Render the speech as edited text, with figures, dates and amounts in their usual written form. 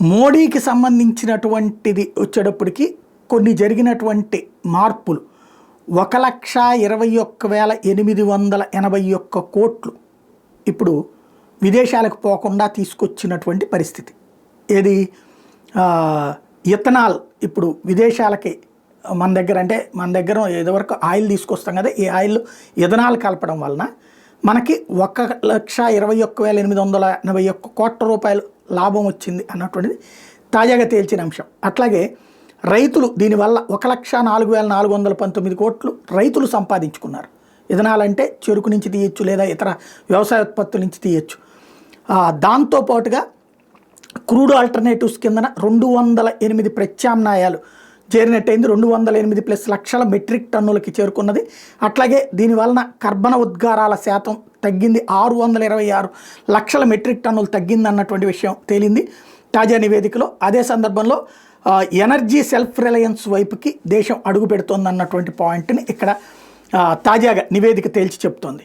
మోడీకి సంబంధించినటువంటిది వచ్చేటప్పటికి కొన్ని జరిగినటువంటి మార్పులు 1,21,881 కోట్లు ఇప్పుడు విదేశాలకు పోకుండా తీసుకొచ్చినటువంటి పరిస్థితి. ఏది ఇథనాల్ ఇప్పుడు విదేశాలకి మన దగ్గర ఇదివరకు ఆయిల్ తీసుకొస్తాం కదా, ఈ ఆయిల్ ఇథనాల్ కలపడం వలన మనకి 1,21,881 కోట్ల రూపాయలు లాభం వచ్చింది అన్నటువంటిది తాజాగా తేల్చిన అంశం. అట్లాగే రైతులు దీనివల్ల 1,04,419 కోట్లు రైతులు సంపాదించుకున్నారు. ఇథనాల్ అంటే చెరుకు నుంచి తీయచ్చు లేదా ఇతర వ్యవసాయ ఉత్పత్తుల నుంచి తీయచ్చు. దాంతోపాటుగా క్రూడ్ ఆల్టర్నేటివ్స్ కిందన 208 ప్రత్యామ్నాయాలు చేరినట్టయింది. 208+ లక్షల మెట్రిక్ టన్నులకి చేరుకున్నది. అట్లాగే దీనివలన కర్బన ఉద్గారాల శాతం తగ్గింది, 626 లక్షల మెట్రిక్ టన్నులు తగ్గింది అన్నటువంటి విషయం తేలింది తాజా నివేదికలో. అదే సందర్భంలో ఎనర్జీ సెల్ఫ్ రిలయన్స్ వైపుకి దేశం అడుగు పెడుతోందన్నటువంటి పాయింట్ని ఇక్కడ తాజాగా నివేదిక తేల్చి చెప్తోంది.